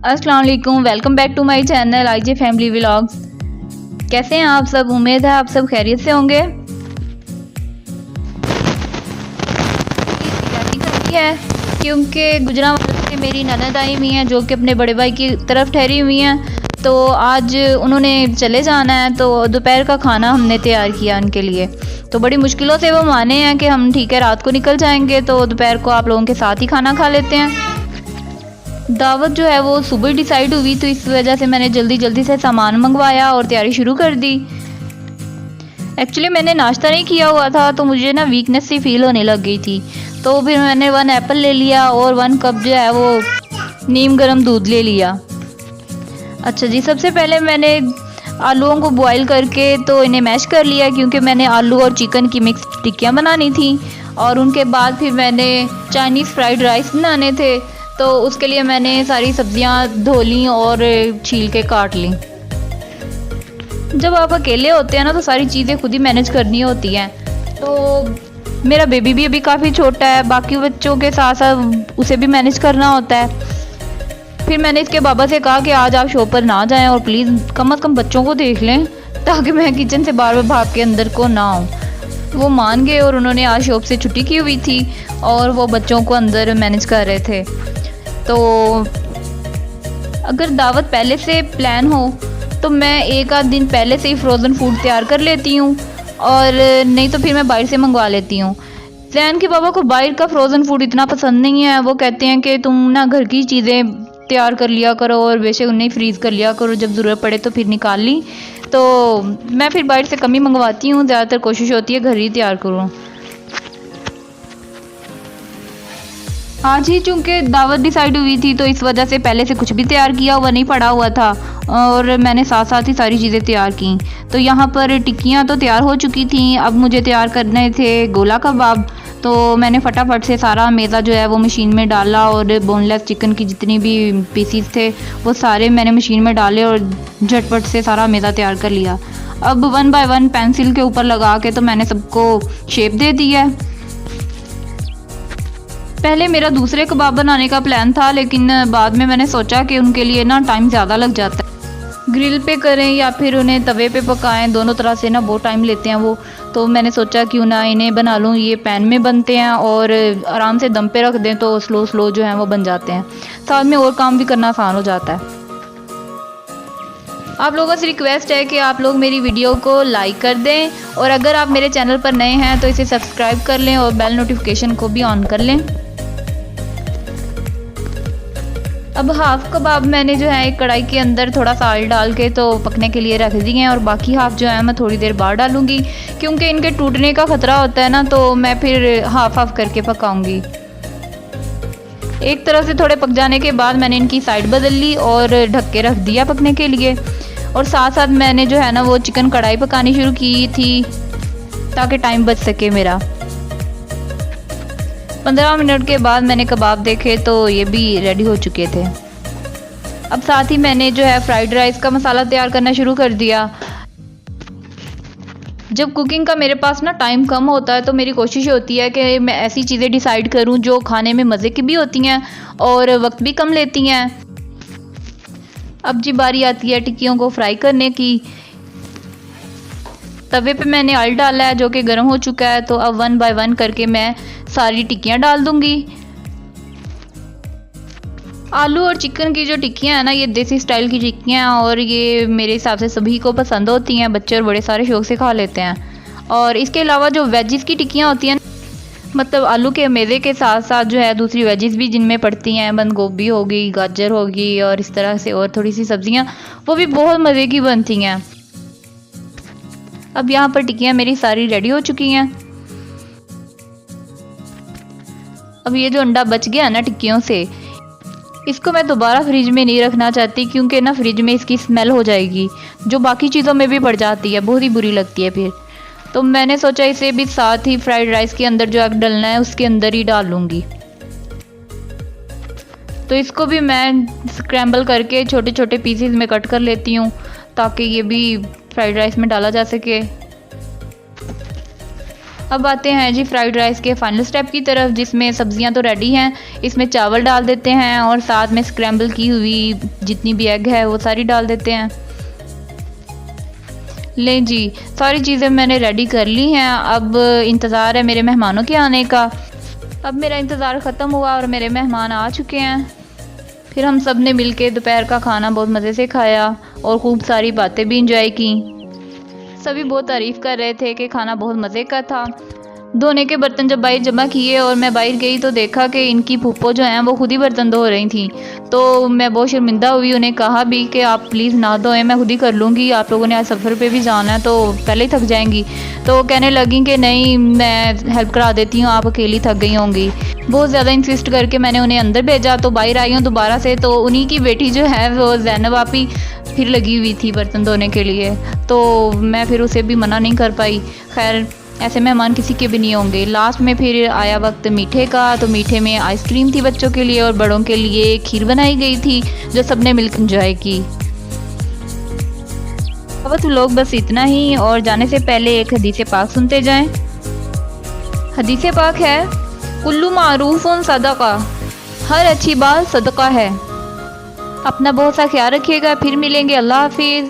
अस्सलाम वालेकुम, welcome back to my channel IJ family vlogs. कैसे हैं आप सब? उम्मीद है आप सब खैरियत से होंगे। तैयारी करनी है क्योंकि गुजरांवाला से मेरी ननद आई हुई हैं जो कि अपने बड़े भाई की तरफ ठहरी हुई हैं, तो आज उन्होंने चले जाना है। तो दोपहर का खाना हमने तैयार किया उनके लिए। तो बड़ी मुश्किलों से वो माने हैं कि हम ठीक है रात को निकल जाएंगे, तो दोपहर को आप लोगों के साथ ही खाना खा लेते हैं। दावत जो है वो सुबह डिसाइड हुई, तो इस वजह से मैंने जल्दी जल्दी से सामान मंगवाया और तैयारी शुरू कर दी। एक्चुअली मैंने नाश्ता नहीं किया हुआ था, तो मुझे ना वीकनेस सी फील होने लग गई थी। तो फिर मैंने 1 एप्पल ले लिया और 1 कप जो है वो नीम गर्म दूध ले लिया। अच्छा जी, सबसे पहले मैंने आलूओं को बॉईल करके तो इन्हें मैश कर लिया, क्योंकि मैंने आलू और चिकन की मिक्स टिक्कियाँ बनानी थी। और उनके बाद फिर मैंने चाइनीज़ फ्राइड राइस बनाने थे, तो उसके लिए मैंने सारी सब्जियां धो ली और छील के काट ली। जब आप अकेले होते हैं ना, तो सारी चीज़ें खुद ही मैनेज करनी होती हैं। तो मेरा बेबी भी अभी काफ़ी छोटा है, बाकी बच्चों के साथ साथ उसे भी मैनेज करना होता है। फिर मैंने इसके बाबा से कहा कि आज आप शॉप पर ना जाएं और प्लीज़ कम से कम बच्चों को देख लें, ताकि मैं किचन से बार बार भाग के अंदर को ना आऊँ। वो मान गए और उन्होंने आज शॉप से छुट्टी की हुई थी और वो बच्चों को अंदर मैनेज कर रहे थे। तो अगर दावत पहले से प्लान हो तो मैं 1 आध दिन पहले से ही फ्रोज़न फूड तैयार कर लेती हूँ, और नहीं तो फिर मैं बाहर से मंगवा लेती हूँ। जैन के बाबा को बाहर का फ्रोज़न फूड इतना पसंद नहीं है। वो कहते हैं कि तुम ना घर की चीज़ें तैयार कर लिया करो और बेशक उन्हें फ्रीज़ कर लिया करो, जब ज़रूरत पड़े तो फिर निकाल ली। तो मैं फिर बाहर से कम ही मंगवाती हूँ, ज़्यादातर कोशिश होती है घर ही तैयार करूँ। आज ही चूँकि दावत डिसाइड हुई थी, तो इस वजह से पहले से कुछ भी तैयार किया हुआ नहीं पड़ा हुआ था, और मैंने साथ साथ ही सारी चीज़ें तैयार की। तो यहाँ पर टिक्कियाँ तो तैयार हो चुकी थी, अब मुझे तैयार करने थे गोला कबाब। तो मैंने फटाफट से सारा मैदा जो है वो मशीन में डाला, और बोनलेस चिकन की जितनी भी पीसीस थे वो सारे मैंने मशीन में डाले और झटपट से सारा मैदा तैयार कर लिया। अब 1 बाय 1 पेंसिल के ऊपर लगा के तो मैंने सबको शेप दे दी है। पहले मेरा दूसरे कबाब बनाने का प्लान था, लेकिन बाद में मैंने सोचा कि उनके लिए ना टाइम ज़्यादा लग जाता है। ग्रिल पे करें या फिर उन्हें तवे पे पकाएं, दोनों तरह से ना बहुत टाइम लेते हैं वो। तो मैंने सोचा क्यों ना इन्हें बना लूँ, ये पैन में बनते हैं और आराम से दम पे रख दें तो स्लो स्लो जो है वो बन जाते हैं। साथ में और काम भी करना आसान हो जाता है। आप लोगों से रिक्वेस्ट है कि आप लोग मेरी वीडियो को लाइक कर दें, और अगर आप मेरे चैनल पर नए हैं तो इसे सब्सक्राइब कर लें और बेल नोटिफिकेशन को भी ऑन कर लें। अब हाफ कबाब मैंने जो है एक कढ़ाई के अंदर थोड़ा सा ऑयल डाल के तो पकने के लिए रख दिए हैं, और बाकी हाफ जो है मैं थोड़ी देर बाद डालूंगी, क्योंकि इनके टूटने का ख़तरा होता है ना, तो मैं फिर हाफ हाफ करके पकाऊंगी। एक तरफ से थोड़े पक जाने के बाद मैंने इनकी साइड बदल ली और ढक के रख दिया पकने के लिए। और साथ साथ मैंने जो है ना वो चिकन कढ़ाई पकानी शुरू की थी, ताकि टाइम बच सके मेरा। 15 मिनट के बाद मैंने कबाब देखे तो ये भी रेडी हो चुके थे। अब साथ ही मैंने जो है फ्राइड राइस का मसाला तैयार करना शुरू कर दिया। जब कुकिंग का मेरे पास ना टाइम कम होता है, तो मेरी कोशिश होती है कि मैं ऐसी चीज़ें डिसाइड करूं जो खाने में मज़े की भी होती हैं और वक्त भी कम लेती हैं। अब जी बारी आती है टिक्कियों को फ्राई करने की। तवे पे मैंने ऑयल डाला है जो कि गर्म हो चुका है, तो अब 1 बाय 1 करके मैं सारी टिक्कियाँ डाल दूंगी। आलू और चिकन की जो टिक्कियाँ हैं ना, ये देसी स्टाइल की टिक्कियाँ, और ये मेरे हिसाब से सभी को पसंद होती हैं, बच्चे और बड़े सारे शौक से खा लेते हैं। और इसके अलावा जो वेजिस की टिक्कियाँ होती हैं, मतलब आलू के मैदे के साथ साथ जो है दूसरी वेजिस भी जिनमें पड़ती हैं, बंद गोभी हो गई, गाजर होगी और इस तरह से और थोड़ी सी सब्जियाँ, वो भी बहुत मज़े की बनती हैं। अब यहाँ पर टिक्कियाँ मेरी सारी रेडी हो चुकी हैं। अब ये जो अंडा बच गया ना टिक्कियों से, इसको मैं दोबारा फ्रिज में नहीं रखना चाहती, क्योंकि ना फ्रिज में इसकी स्मेल हो जाएगी, जो बाकी चीज़ों में भी पड़ जाती है, बहुत ही बुरी लगती है फिर। तो मैंने सोचा इसे भी साथ ही फ्राइड राइस के अंदर जो एग डलना है उसके अंदर ही डाल लूँगी। तो इसको भी मैं स्क्रैम्बल करके छोटे छोटे पीसेस में कट कर लेती हूँ, ताकि ये भी फ्राइड राइस में डाला जा सके। अब आते हैं जी फ्राइड राइस के फाइनल स्टेप की तरफ, जिसमें सब्जियां तो रेडी हैं। इसमें चावल डाल देते हैं और साथ में स्क्रैम्बल की हुई जितनी भी एग है वो सारी डाल देते हैं। लें जी, सारी चीज़ें मैंने रेडी कर ली हैं। अब इंतज़ार है मेरे मेहमानों के आने का। अब मेरा इंतज़ार ख़त्म हुआ और मेरे मेहमान आ चुके हैं। फिर हम सब ने मिल के दोपहर का खाना बहुत मज़े से खाया और खूब सारी बातें भी इंजॉय की। सभी बहुत तारीफ़ कर रहे थे कि खाना बहुत मज़े का था। धोने के बर्तन जब बाहर जमा किए और मैं बाहर गई तो देखा कि इनकी फूफो जो हैं वो खुद ही बर्तन धो रही थी। तो मैं बहुत शर्मिंदा हुई, उन्हें कहा भी कि आप प्लीज़ ना धोएं, मैं खुद ही कर लूँगी, आप लोगों ने आज सफ़र पे भी जाना है तो पहले ही थक जाएंगी। तो कहने लगी कि नहीं, मैं हेल्प करा देती हूँ, आप अकेली थक गई होंगी। बहुत ज़्यादा इंसिस्ट करके मैंने उन्हें अंदर भेजा। तो बाहर आई हूँ दोबारा से, तो उन्हीं की बेटी जो है वो ज़ैनब आपी फिर लगी हुई थी बर्तन धोने के लिए। तो मैं फिर उसे भी मना नहीं कर पाई। खैर, ऐसे मेहमान किसी के भी नहीं होंगे। लास्ट में फिर आया वक्त मीठे का। तो मीठे में आइसक्रीम थी बच्चों के लिए और बड़ों के लिए खीर बनाई गई थी जो सबने मिलकर एंजॉय की। अब लोग बस इतना ही, और जाने से पहले एक हदीस पाक सुनते जाएं। हदीस पाक है, कुल्लू मारूफुन सदका, हर अच्छी बात सदका है। अपना बहुत सा ख्याल रखिएगा। फिर मिलेंगे। अल्लाह हाफिज़।